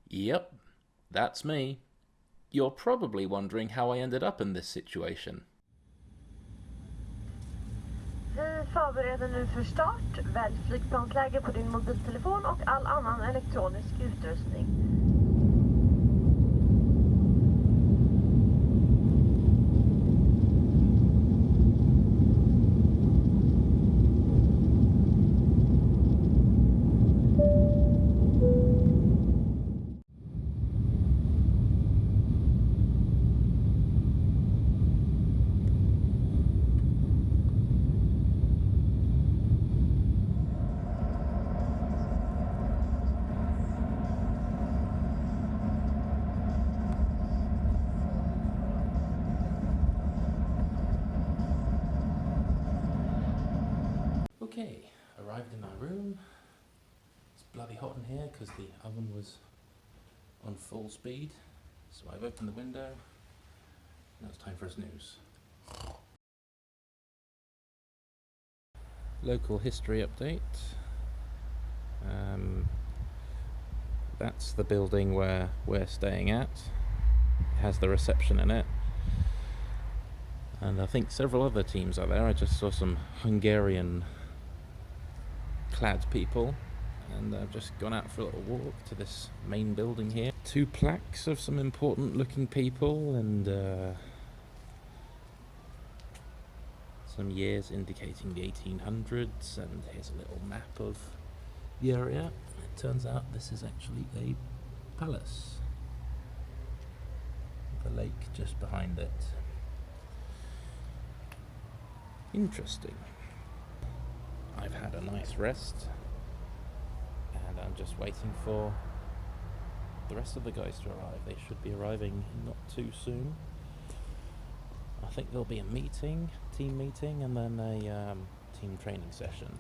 Yep, that's me. You're probably wondering how I ended up in this situation. Vi förbereder nu för start. Välj flygplansläge på din mobiltelefon och all annan elektronisk utrustning. Okay, arrived in my room. It's bloody hot in here because the oven was on full speed. So I've opened the window. Now it's time for a snooze. Local history update. That's the building where we're staying at. It has the reception in it. And I think several other teams are there. I just saw some Hungarian clad people, and I've just gone out for a little walk to this main building here. 2 plaques of some important looking people and some years indicating the 1800s, and here's a little map of the area. It turns out this is actually a palace. The lake just behind it. Interesting. I've had a nice rest, and I'm just waiting for the rest of the guys to arrive. They should be arriving not too soon. I think there'll be a meeting, team meeting, and then a team training session.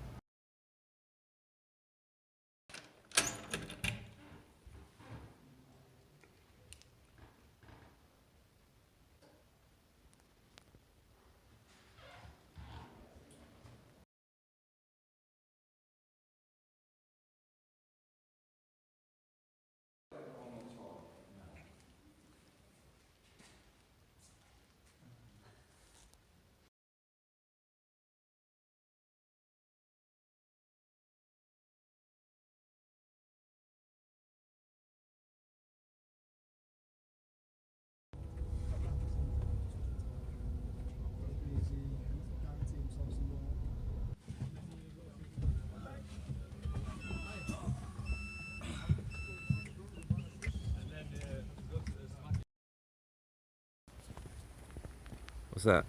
What's that?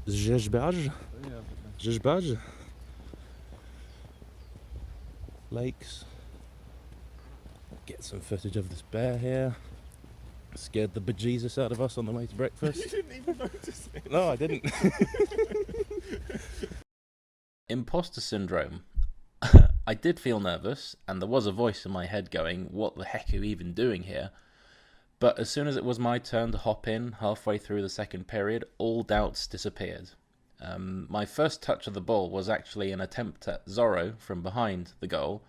Rzeźbaj? Rzeźbaj? Lakes. Get some footage of this bear here. Scared the bejesus out of us on the way to breakfast. You didn't even notice it. No, I didn't. Imposter syndrome. I did feel nervous, and there was a voice in my head going, what the heck are you even doing here? But as soon as it was my turn to hop in halfway through the second period, all doubts disappeared. My first touch of the ball was actually an attempt at Zorro from behind the goal,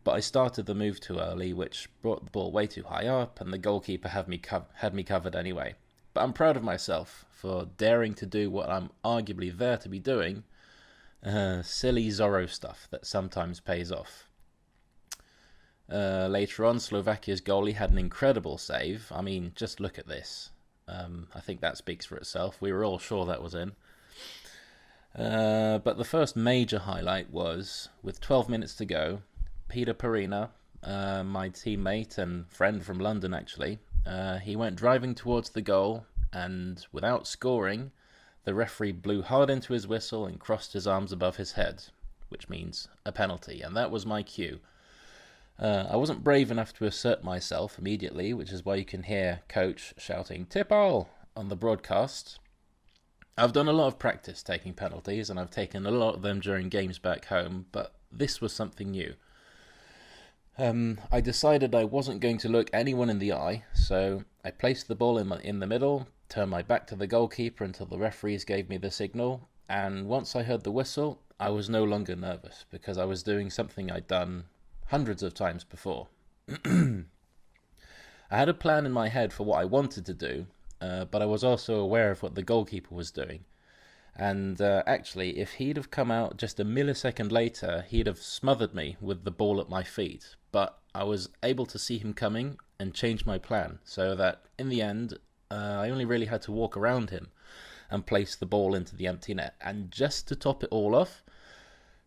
but I started the move too early, which brought the ball way too high up, and the goalkeeper had me covered anyway. But I'm proud of myself for daring to do what I'm arguably there to be doing, silly Zorro stuff that sometimes pays off. Later on, Slovakia's goalie had an incredible save. I mean, just look at this. I think that speaks for itself. We were all sure that was in. But the first major highlight was, with 12 minutes to go, Peter Perina, my teammate and friend from London actually, he went driving towards the goal, and without scoring, the referee blew hard into his whistle and crossed his arms above his head, which means a penalty, and that was my cue. I wasn't brave enough to assert myself immediately, which is why you can hear Coach shouting "Tippal" on the broadcast. I've done a lot of practice taking penalties, and I've taken a lot of them during games back home, but this was something new. I decided I wasn't going to look anyone in the eye, so I placed the ball in the middle, turned my back to the goalkeeper until the referees gave me the signal, and once I heard the whistle, I was no longer nervous, because I was doing something I'd done hundreds of times before. I had a plan in my head for what I wanted to do, but I was also aware of what the goalkeeper was doing. And actually, if he'd have come out just a millisecond later, he'd have smothered me with the ball at my feet. But I was able to see him coming and change my plan, so that in the end, I only really had to walk around him and place the ball into the empty net. And just to top it all off,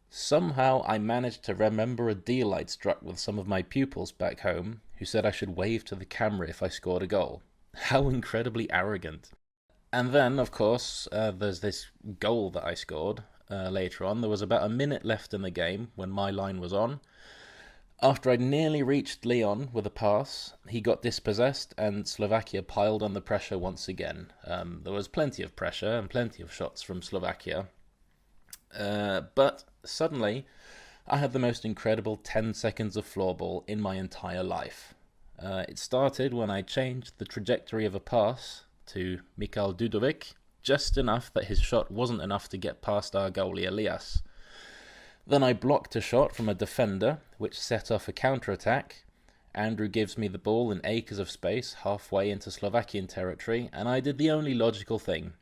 somehow I managed to remember a deal I'd struck with some of my pupils back home who said I should wave to the camera if I scored a goal. How incredibly arrogant. And then, of course, there's this goal that I scored later on. There was about a minute left in the game when my line was on. After I'd nearly reached Leon with a pass, he got dispossessed and Slovakia piled on the pressure once again. There was plenty of pressure and plenty of shots from Slovakia. But suddenly, I had the most incredible 10 seconds of floorball in my entire life. It started when I changed the trajectory of a pass to Mikhail Dudovic, just enough that his shot wasn't enough to get past our goalie Elias. Then I blocked a shot from a defender, which set off a counter-attack. Andrew gives me the ball in acres of space halfway into Slovakian territory, and I did the only logical thing.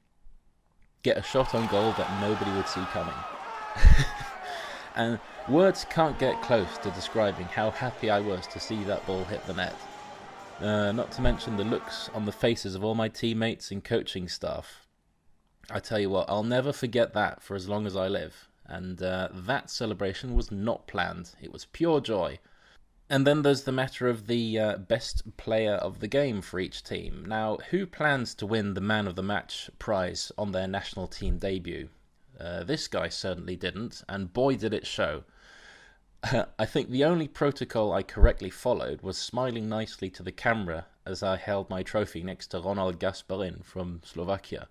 Get a shot on goal that nobody would see coming. And words can't get close to describing how happy I was to see that ball hit the net. Not to mention the looks on the faces of all my teammates and coaching staff. I tell you what, I'll never forget that for as long as I live. And that celebration was not planned. It was pure joy. And then there's the matter of the best player of the game for each team. Now, who plans to win the Man of the Match prize on their national team debut? This guy certainly didn't, and boy did it show. I think the only protocol I correctly followed was smiling nicely to the camera as I held my trophy next to Ronald Gasparin from Slovakia.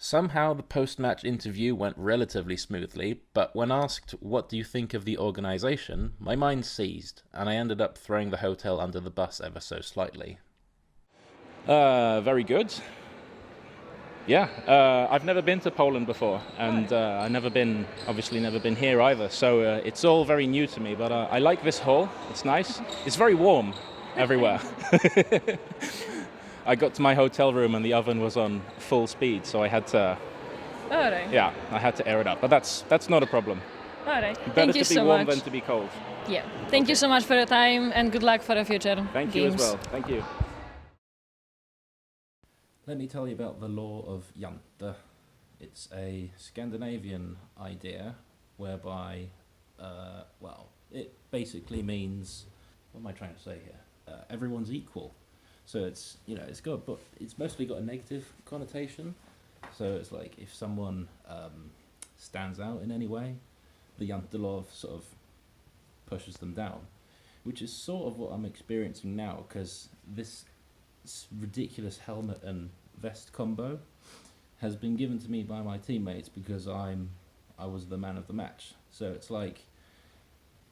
Somehow the post-match interview went relatively smoothly, but when asked, what do you think of the organisation, my mind seized, and I ended up throwing the hotel under the bus ever so slightly. Very good. Yeah, I've never been to Poland before, and I've never been here either, so it's all very new to me, but I like this hall. It's nice. It's very warm everywhere. I got to my hotel room and the oven was on full speed, so I had to I had to air it up, but that's not a problem. All right. Better Thank you to be so warm much. than to be cold. Yeah. Thank you so much for your time and good luck for the future Thank games. you as well. Thank you. Let me tell you about the law of Jante. It's a Scandinavian idea whereby, it basically means, what am I trying to say here? Everyone's equal. So it's mostly got a negative connotation. So it's like if someone stands out in any way, the Jante law sort of pushes them down, which is sort of what I'm experiencing now, because this ridiculous helmet and vest combo has been given to me by my teammates because I was the man of the match. So it's like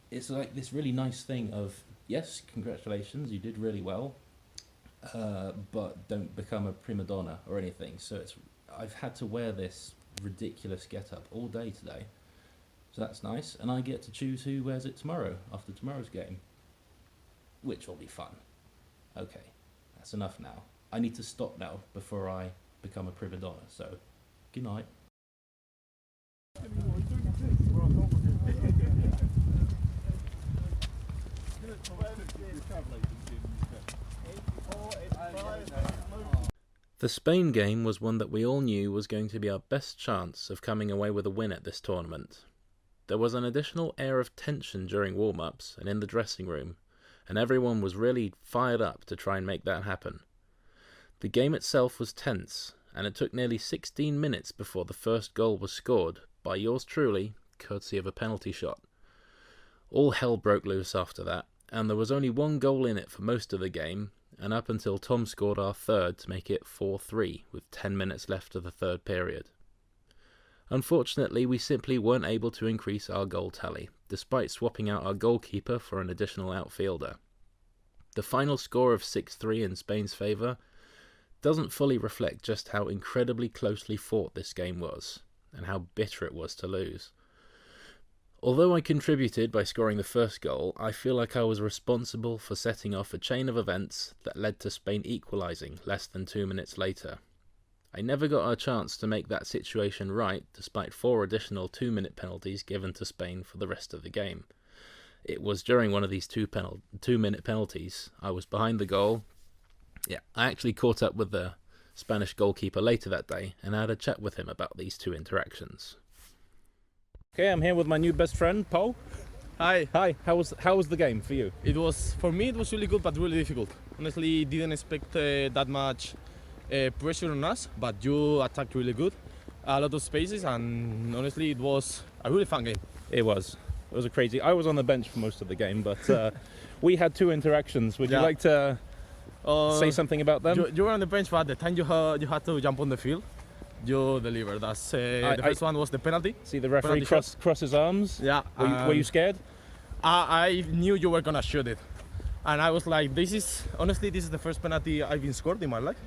this really nice thing of, yes, congratulations, you did really well, but don't become a prima donna or anything. So I've had to wear this ridiculous get-up all day today, so that's nice, and I get to choose who wears it tomorrow after tomorrow's game, which will be fun. Okay, that's enough now. I need to stop now before I become a prima donna, so good night. The Spain game was one that we all knew was going to be our best chance of coming away with a win at this tournament. There was an additional air of tension during warm-ups and in the dressing room, and everyone was really fired up to try and make that happen. The game itself was tense, and it took nearly 16 minutes before the first goal was scored by yours truly, courtesy of a penalty shot. All hell broke loose after that, and there was only one goal in it for most of the game, and up until Tom scored our third to make it 4-3 with 10 minutes left of the third period. Unfortunately, we simply weren't able to increase our goal tally, despite swapping out our goalkeeper for an additional outfielder. The final score of 6-3 in Spain's favour doesn't fully reflect just how incredibly closely fought this game was, and how bitter it was to lose. Although I contributed by scoring the first goal, I feel like I was responsible for setting off a chain of events that led to Spain equalising less than 2 minutes later. I never got a chance to make that situation right despite 4 additional 2-minute penalties given to Spain for the rest of the game. It was during one of these 2-minute penalties, I was behind the goal. Yeah, I actually caught up with the Spanish goalkeeper later that day and had a chat with him about these 2 interactions. Okay, I'm here with my new best friend, Paul. Hi. Hi, how was the game for you? For me it was really good but really difficult. Honestly, didn't expect that much pressure on us, but you attacked really good. A lot of spaces, and honestly it was a really fun game. It was a crazy. I was on the bench for most of the game, but we had 2 interactions. Would you like to say something about them? You were on the bench, but at the time you had to jump on the field. You delivered. The first one was the penalty. See the referee cross his arms? Yeah. Were you scared? I knew you were gonna shoot it, and I was like, this is the first penalty I've been scored in my life.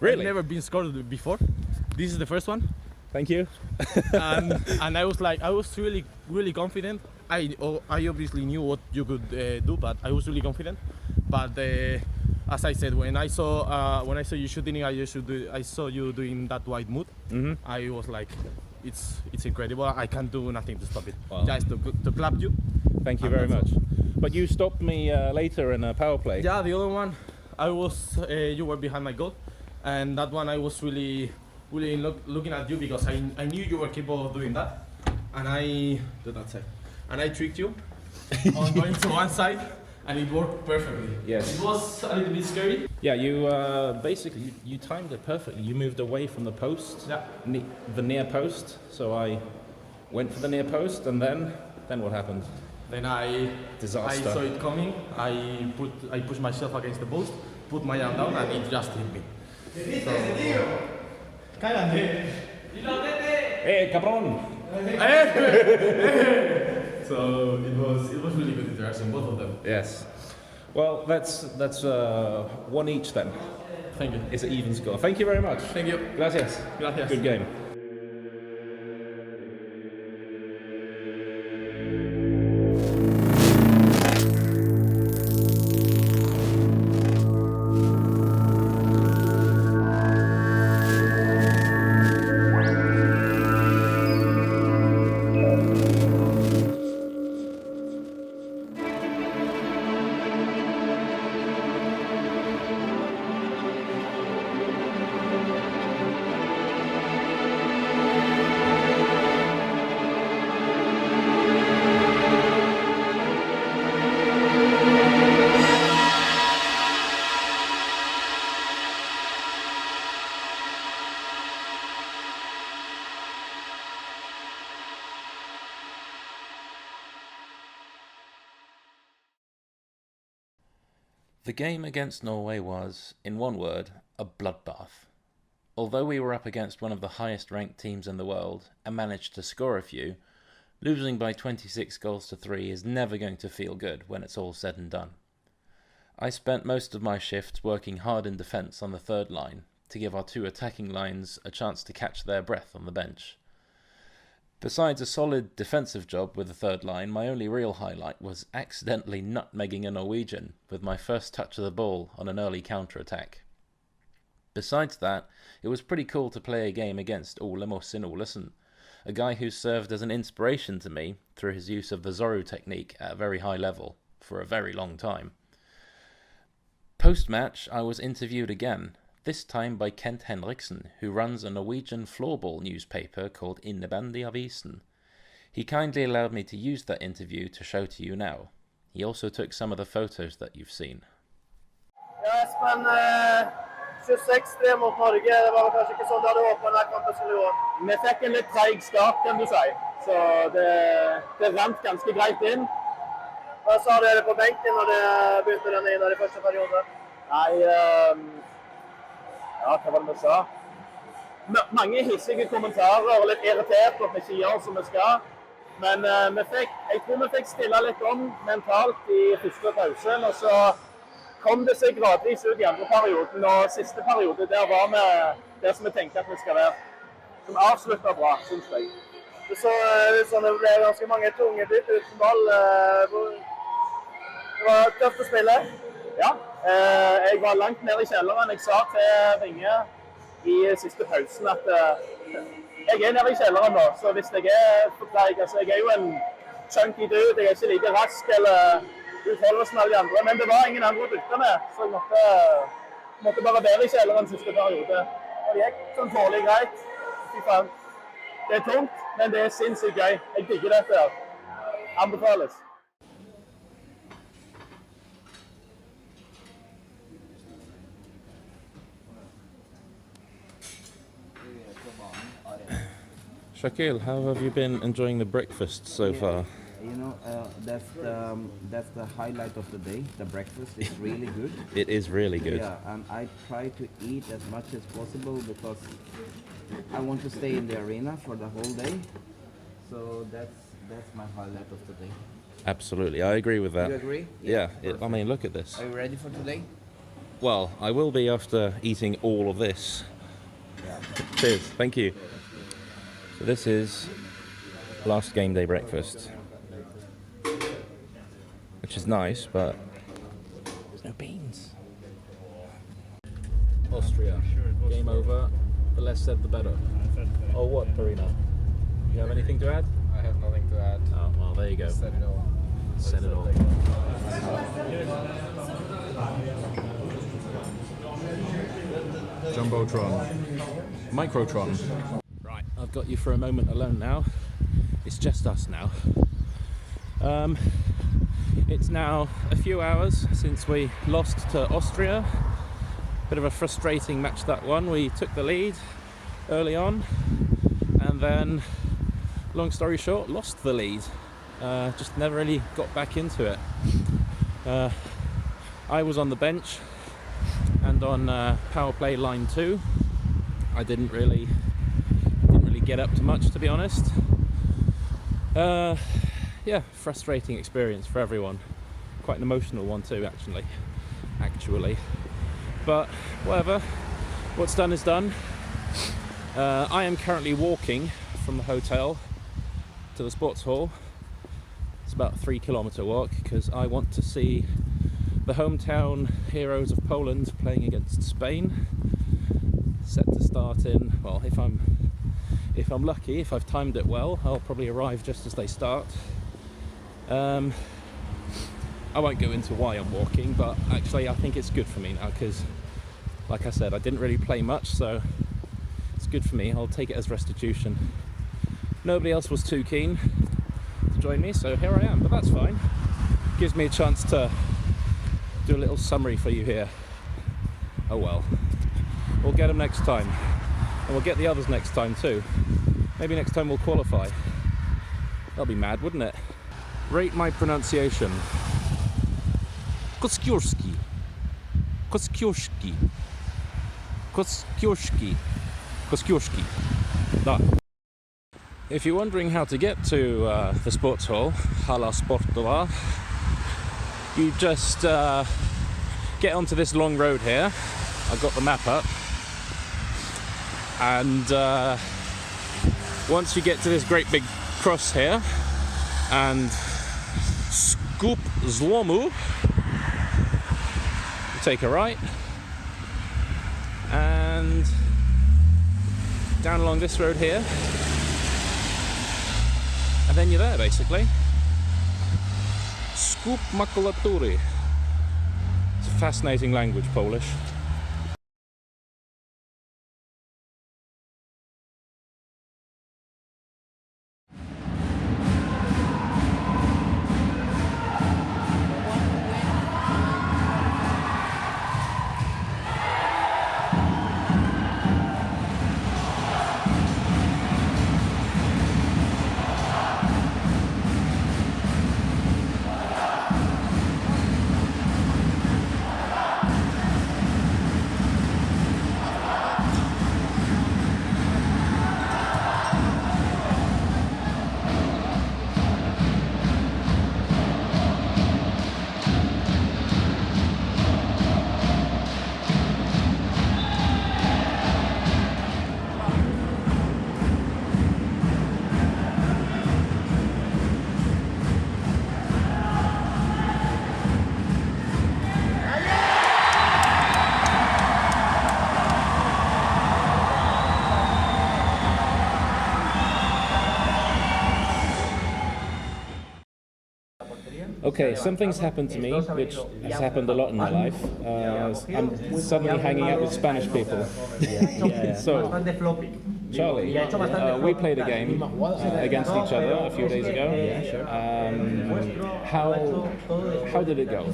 Really? I've never been scored before. This is the first one. Thank you. and I was really confident. I obviously knew what you could do, but I was really confident. But as I said, when I saw you shooting, I saw you doing that wide move. Mm-hmm. I was like, it's incredible. I can't do nothing to stop it. Wow. Just to clap you. Thank you very much. But you stopped me later in a power play. Yeah, the other one, you were behind my goal, and that one I was really looking at you because I knew you were capable of doing that, and I tricked you on going to one side, and it worked perfectly. Yes. It was a little bit scary. Yeah, you basically you timed it perfectly. You moved away from the post, Yeah. the near post. So I went for the near post, and then what happened? Then I Disaster. saw it coming. I pushed myself against the post, put my arm down, and it just hit me. Hey, cabron! So it was really good interaction, both of them. Yes. Well, that's 1 each then. Thank you. It's an even score. Thank you very much. Thank you. Gracias. Gracias. Good game. The game against Norway was, in one word, a bloodbath. Although we were up against one of the highest ranked teams in the world and managed to score a few, losing by 26 goals to 3 is never going to feel good when it's all said and done. I spent most of my shifts working hard in defence on the third line to give our 2 attacking lines a chance to catch their breath on the bench. Besides a solid defensive job with the third line, my only real highlight was accidentally nutmegging a Norwegian with my first touch of the ball on an early counter-attack. Besides that, it was pretty cool to play a game against Ole Mossin Olesen, a guy who served as an inspiration to me through his use of the Zorro technique at a very high level for a very long time. Post-match, I was interviewed again, this time by Kent Henriksen, who runs a Norwegian floorball newspaper called Innebandy Avisen. He kindly allowed me to use that interview to show to you now. He also took some of the photos that you've seen. Ja, Espen, 26-3 mot Norge. Det var kanskje ikke sånn du hadde håpet denne kampen skulle gå. Vi fikk en litt treig start, kan du si. Så det rant ganske greit inn. Hva sa dere på benken når det begynte denne inn i første periode? Nei, ja, hva var det vi sa? Mange hissige kommentarer og litt irritert at vi ikke gjør som vi skal. Men jeg tror vi fikk stille litt om mentalt i første pausen, og så kom det seg gradvis ut i andre perioden, og siste periode der var vi der som vi tenkte at vi skal være. Som avsluttet bra, synes jeg. Det så ut som det ble ganske mange tunge bytt uten ball. Det var tøft å spille. Ja, jeg var langt nede i kjelleren. Jeg sa til Vinge i siste pausen at jeg er nede i kjelleren nå, så hvis jeg er for treig, altså jeg er jo en chunky dude, jeg er ikke like rask eller utholder som alle de andre, men det var ingen andre å bytte med, så jeg måtte bare være i kjelleren siste periode. Og det gikk sånn tålig greit. Fy faen. Det er tungt, men det er sinnssykt gøy. Jeg digger dette her. Anbefales. Shakil, how have you been enjoying the breakfast so far? You know, that's the highlight of the day. The breakfast is really good. It is really good. Yeah, and I try to eat as much as possible because I want to stay in the arena for the whole day. So that's my highlight of the day. Absolutely, I agree with that. You agree? Yeah, I mean, look at this. Are you ready for today? Well, I will be after eating all of this. Yeah. Cheers, thank you. So this is last game day breakfast, which is nice, but there's no beans. Austria, game over. The less said, the better. Oh, what, Farina? You have anything to add? I have nothing to add. Oh, well, there you go. Said it all. Said it all. Jumbotron. Microtron. Right, I've got you for a moment alone now. It's just us now. It's now a few hours since we lost to Austria. Bit of a frustrating match, that one. We took the lead early on and then, long story short, lost the lead. Just never really got back into it. I was on the bench and on power play line 2. I didn't really get up to much, to be honest. Yeah, frustrating experience for everyone. Quite an emotional one too, actually. But whatever, what's done is done. I am currently walking from the hotel to the sports hall. It's about a 3-kilometer walk because I want to see the hometown heroes of Poland playing against Spain. Set to start in, well, if I'm lucky, if I've timed it well, I'll probably arrive just as they start. I won't go into why I'm walking, but actually I think it's good for me now because, like I said, I didn't really play much, so it's good for me. I'll take it as restitution. Nobody else was too keen to join me, so here I am, but that's fine. Gives me a chance to do a little summary for you here. Oh well. We'll get them next time. And we'll get the others next time too. Maybe next time we'll qualify. That'll be mad, wouldn't it? Rate my pronunciation. Koskiorski. Koskiorski. Koskiorski. Koskiorski. Done. If you're wondering how to get to the sports hall, Hala Sportova, you just get onto this long road here. I've got the map up. And once you get to this great big cross here and Skup Zlomu, you take a right and down along this road here, and then you're there basically. Skup Makulatury. It's a fascinating language, Polish. Okay, something's happened to me, which has happened a lot in my life. I'm suddenly hanging out with Spanish people. So, Charlie, we played a game against each other a few days ago. Yeah, sure. How did it go?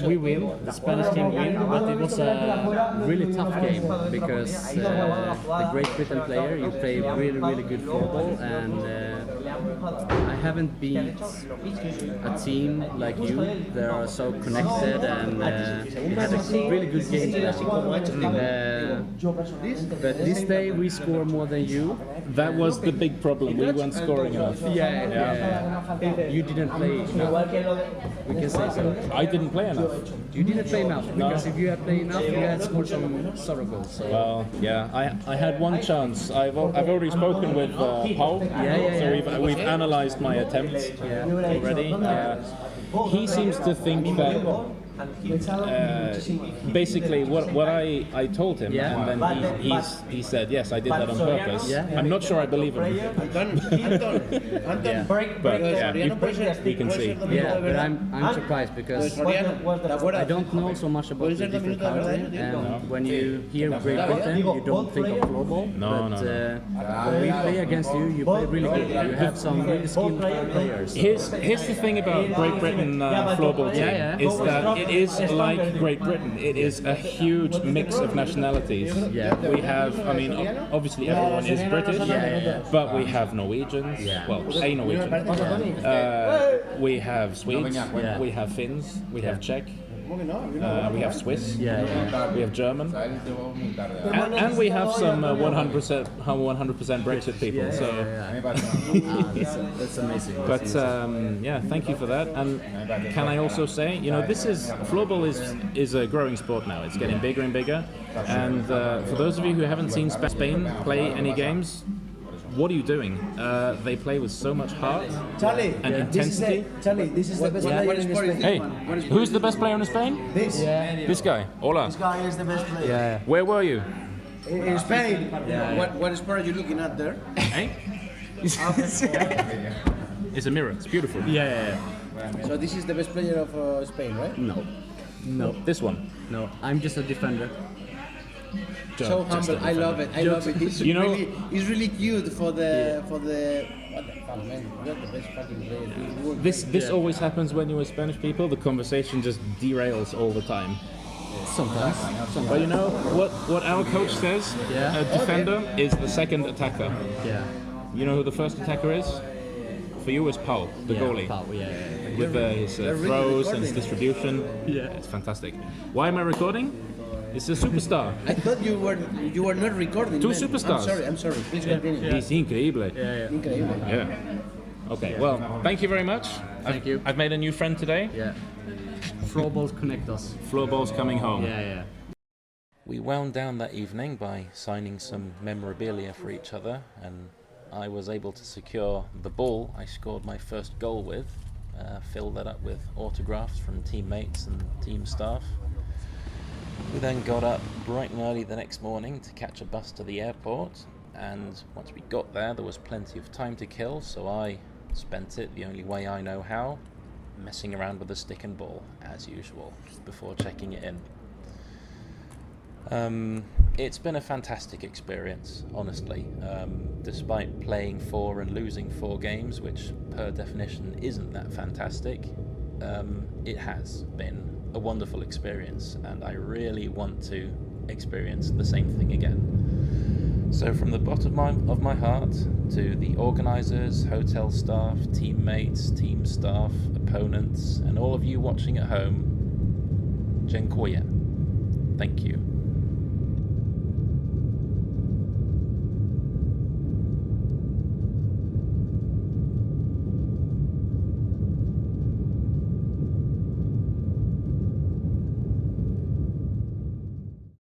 We win, the Spanish team win, but it was a really tough game because the Great Britain player, you play really good floorball, and I haven't beat a team like you. They are so connected, and we had a really good game today. But this day we score more than you. That was the big problem. We weren't scoring enough. You didn't play enough. We can say so. I didn't play enough. You didn't play enough because if you had played enough, you had scored some sort of goals. So. Well, yeah, I had one chance. I've already spoken with Paul. So we've analysed my attempts already. He seems to think that basically what I told him, and then he said, yes, I did that on purpose. I'm not sure I believe him. But you can see. Yeah, but I'm surprised because I don't know so much about the different countries, and when you hear Great Britain, you don't think of floorball. No. When we play against you, you play really good. You have some really skilled players. Here's the thing about Great Britain floorball team is that it is like Great Britain. It is a huge mix of nationalities. We have, I mean, obviously everyone is British, but we have Norwegians. Well, a Norwegian. We have Swedes. We have Finns. We have Czech. We have Swiss. We have German. And we have some 100% Brexit people. So that's amazing. But thank you for that. And can I also say, floorball is a growing sport now. It's getting bigger and bigger. And for those of you who haven't seen Spain play any games, what are you doing? They play with so much heart and intensity. This is the best player in Spain. Hey, who's the best player in Spain? This guy. Hola. This guy is the best player. Where were you? In Spain. What sport are you looking at there? Hey? It's a mirror. It's beautiful. So this is the best player of Spain, right? No. This one. No, I'm just a defender. So humble. I love it. It's really cute for the what the fuck, man? You're the best fucking player. This always happens when you're with Spanish people. The conversation just derails all the time. Sometimes. But you know what our coach says? A defender is the second attacker. You know who the first attacker is? For you, is Paul, the goalie. Paul, With his throws and his distribution. It's fantastic. Why am I recording? It's a superstar. I thought you were not recording. Two superstars. I'm sorry. Please continue. He's increíble. Incredible. Okay. Well, thank you very much. Thank you. I've made a new friend today. Floorballs connect us. Floorball's coming home. We wound down that evening by signing some memorabilia for each other, and I was able to secure the ball I scored my first goal with, fill that up with autographs from teammates and team staff. We then got up bright and early the next morning to catch a bus to the airport, and once we got there was plenty of time to kill, so I spent it the only way I know how, messing around with a stick and ball, as usual, before checking it in. It's been a fantastic experience, honestly. Despite playing 4 and losing 4 games, which per definition isn't that fantastic, it has been a wonderful experience, and I really want to experience the same thing again. So from the bottom of my heart to the organisers, hotel staff, teammates, team staff, opponents, and all of you watching at home, Dziękuję. Thank you.